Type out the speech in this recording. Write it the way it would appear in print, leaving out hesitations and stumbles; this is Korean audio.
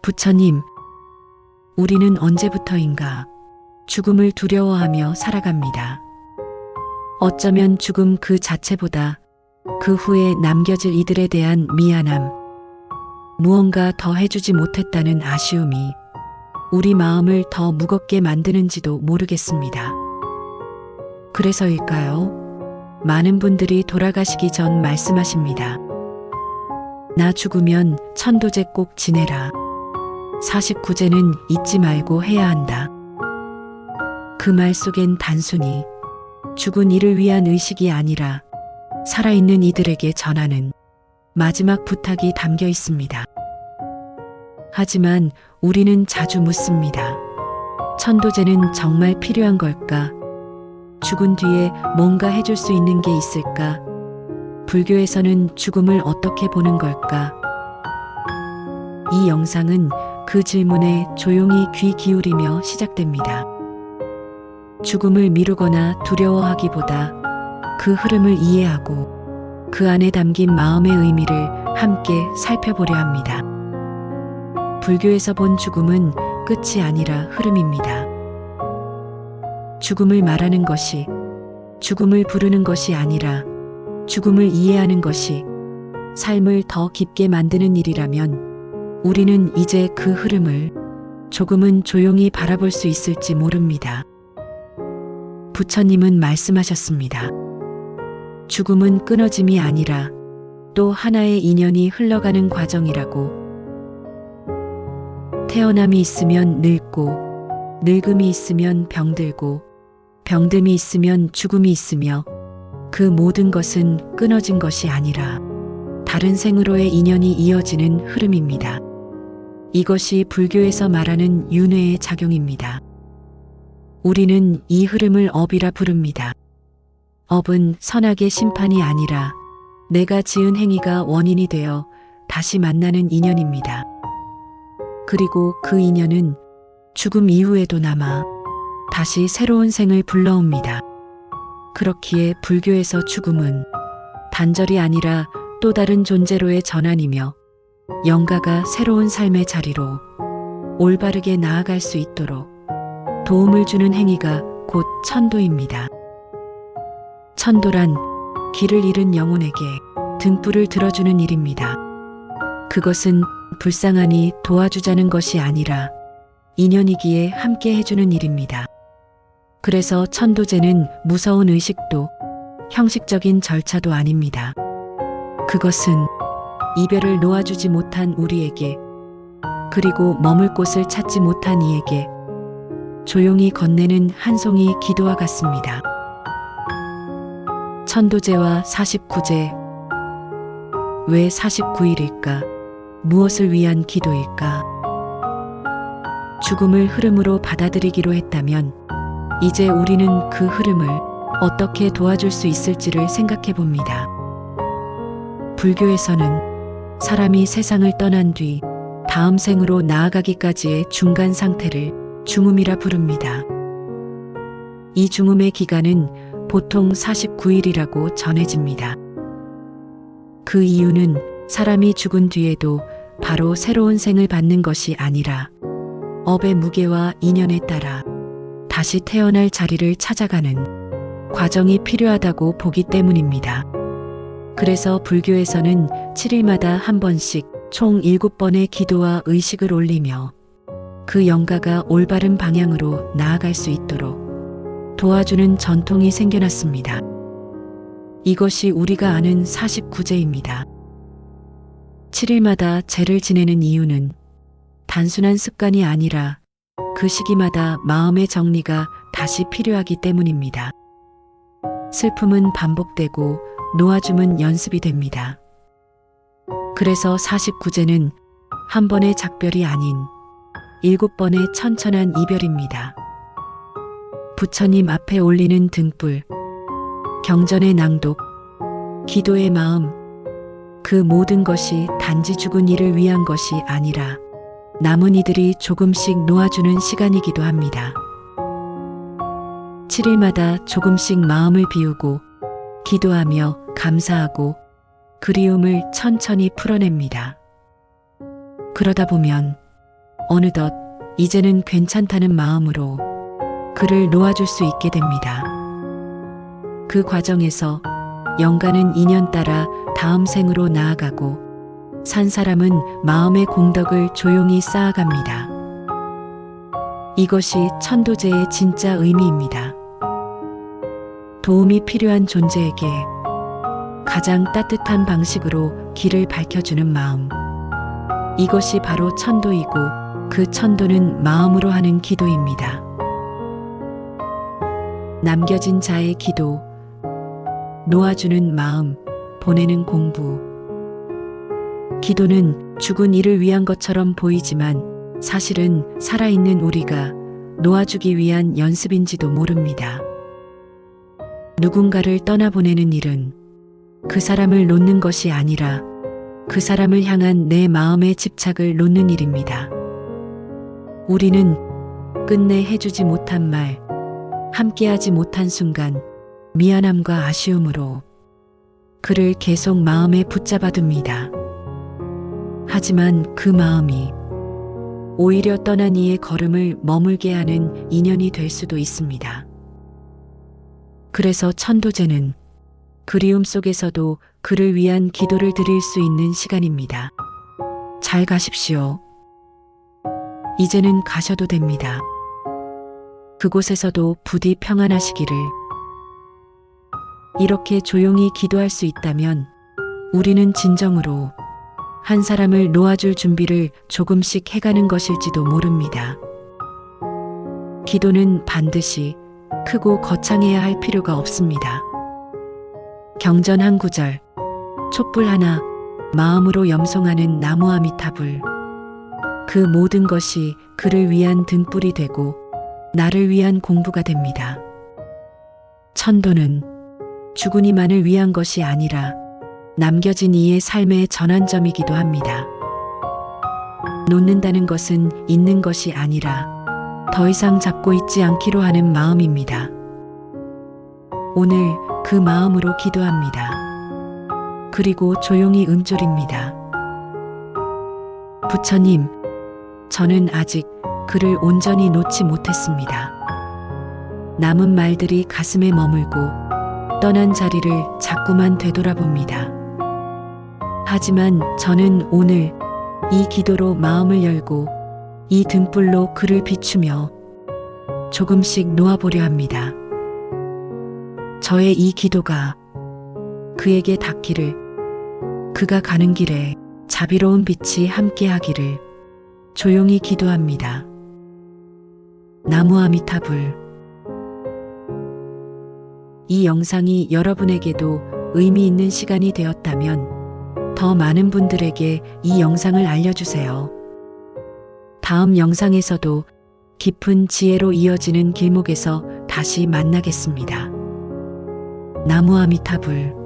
부처님, 우리는 언제부터인가 죽음을 두려워하며 살아갑니다. 어쩌면 죽음 그 자체보다 그 후에 남겨질 이들에 대한 미안함, 무언가 더 해주지 못했다는 아쉬움이 우리 마음을 더 무겁게 만드는지도 모르겠습니다. 그래서일까요? 많은 분들이 돌아가시기 전 말씀하십니다. 나 죽으면 천도제 꼭 지내라. 49제는 잊지 말고 해야 한다. 그 말 속엔 단순히 죽은 이를 위한 의식이 아니라 살아있는 이들에게 전하는 마지막 부탁이 담겨 있습니다. 하지만 우리는 자주 묻습니다. 천도제는 정말 필요한 걸까? 죽은 뒤에 뭔가 해줄 수 있는 게 있을까? 불교에서는 죽음을 어떻게 보는 걸까? 이 영상은 그 질문에 조용히 귀 기울이며 시작됩니다. 죽음을 미루거나 두려워하기보다 그 흐름을 이해하고 그 안에 담긴 마음의 의미를 함께 살펴보려 합니다. 불교에서 본 죽음은 끝이 아니라 흐름입니다. 죽음을 말하는 것이, 죽음을 부르는 것이 아니라 죽음을 이해하는 것이 삶을 더 깊게 만드는 일이라면 우리는 이제 그 흐름을 조금은 조용히 바라볼 수 있을지 모릅니다. 부처님은 말씀하셨습니다. 죽음은 끊어짐이 아니라 또 하나의 인연이 흘러가는 과정이라고. 태어남이 있으면 늙고, 늙음이 있으면 병들고, 병듦이 있으면 죽음이 있으며 그 모든 것은 끊어진 것이 아니라 다른 생으로의 인연이 이어지는 흐름입니다. 이것이 불교에서 말하는 윤회의 작용입니다. 우리는 이 흐름을 업이라 부릅니다. 업은 선악의 심판이 아니라 내가 지은 행위가 원인이 되어 다시 만나는 인연입니다. 그리고 그 인연은 죽음 이후에도 남아 다시 새로운 생을 불러옵니다. 그렇기에 불교에서 죽음은 단절이 아니라 또 다른 존재로의 전환이며 영가가 새로운 삶의 자리로 올바르게 나아갈 수 있도록 도움을 주는 행위가 곧 천도입니다. 천도란 길을 잃은 영혼에게 등불을 들어주는 일입니다. 그것은 불쌍하니 도와주자는 것이 아니라 인연이기에 함께 해주는 일입니다. 그래서 천도제는 무서운 의식도 형식적인 절차도 아닙니다. 그것은 이별을 놓아주지 못한 우리에게, 그리고 머물 곳을 찾지 못한 이에게 조용히 건네는 한 송이 기도와 같습니다. 천도제와 49제. 왜 49일일까? 무엇을 위한 기도일까? 죽음을 흐름으로 받아들이기로 했다면 이제 우리는 그 흐름을 어떻게 도와줄 수 있을지를 생각해 봅니다. 불교에서는 사람이 세상을 떠난 뒤 다음 생으로 나아가기까지의 중간 상태를 중음이라 부릅니다. 이 중음의 기간은 보통 49일이라고 전해집니다. 그 이유는 사람이 죽은 뒤에도 바로 새로운 생을 받는 것이 아니라 업의 무게와 인연에 따라 다시 태어날 자리를 찾아가는 과정이 필요하다고 보기 때문입니다. 그래서 불교에서는 7일마다 한 번씩 총 7번의 기도와 의식을 올리며 그 영가가 올바른 방향으로 나아갈 수 있도록 도와주는 전통이 생겨났습니다. 이것이 우리가 아는 49제입니다. 7일마다 제를 지내는 이유는 단순한 습관이 아니라 그 시기마다 마음의 정리가 다시 필요하기 때문입니다. 슬픔은 반복되고 놓아줌은 연습이 됩니다. 그래서 49제는 한 번의 작별이 아닌 7번의 천천한 이별입니다. 부처님 앞에 올리는 등불, 경전의 낭독, 기도의 마음, 그 모든 것이 단지 죽은 이를 위한 것이 아니라 남은 이들이 조금씩 놓아주는 시간이기도 합니다. 7일마다 조금씩 마음을 비우고 기도하며 감사하고 그리움을 천천히 풀어냅니다. 그러다 보면 어느덧 이제는 괜찮다는 마음으로 그를 놓아줄 수 있게 됩니다. 그 과정에서 영가는 인연 따라 다음 생으로 나아가고 산 사람은 마음의 공덕을 조용히 쌓아갑니다. 이것이 천도제의 진짜 의미입니다. 도움이 필요한 존재에게 가장 따뜻한 방식으로 길을 밝혀주는 마음. 이것이 바로 천도이고 그 천도는 마음으로 하는 기도입니다. 남겨진 자의 기도, 놓아주는 마음, 보내는 공부. 기도는 죽은 이를 위한 것처럼 보이지만 사실은 살아있는 우리가 놓아주기 위한 연습인지도 모릅니다. 누군가를 떠나보내는 일은 그 사람을 놓는 것이 아니라 그 사람을 향한 내 마음의 집착을 놓는 일입니다. 우리는 끝내 해주지 못한 말, 함께하지 못한 순간, 미안함과 아쉬움으로 그를 계속 마음에 붙잡아둡니다. 하지만 그 마음이 오히려 떠난 이의 걸음을 머물게 하는 인연이 될 수도 있습니다. 그래서 천도제는 그리움 속에서도 그를 위한 기도를 드릴 수 있는 시간입니다. 잘 가십시오. 이제는 가셔도 됩니다. 그곳에서도 부디 평안하시기를. 이렇게 조용히 기도할 수 있다면 우리는 진정으로 한 사람을 놓아줄 준비를 조금씩 해가는 것일지도 모릅니다. 기도는 반드시 크고 거창해야 할 필요가 없습니다. 경전 한 구절, 촛불 하나, 마음으로 염송하는 나무 아미타불. 그 모든 것이 그를 위한 등불이 되고 나를 위한 공부가 됩니다. 천도는 죽은 이만을 위한 것이 아니라 남겨진 이의 삶의 전환점이기도 합니다. 놓는다는 것은 있는 것이 아니라 더 이상 잡고 있지 않기로 하는 마음입니다. 오늘 그 마음으로 기도합니다. 그리고 조용히 음조립니다. 부처님, 저는 아직 그를 온전히 놓지 못했습니다. 남은 말들이 가슴에 머물고 떠난 자리를 자꾸만 되돌아봅니다. 하지만 저는 오늘 이 기도로 마음을 열고 이 등불로 그를 비추며 조금씩 놓아보려 합니다. 저의 이 기도가 그에게 닿기를, 그가 가는 길에 자비로운 빛이 함께하기를 조용히 기도합니다. 나무 아미타불. 이 영상이 여러분에게도 의미 있는 시간이 되었다면 더 많은 분들에게 이 영상을 알려주세요. 다음 영상에서도 깊은 지혜로 이어지는 길목에서 다시 만나겠습니다. 나무 아미타불.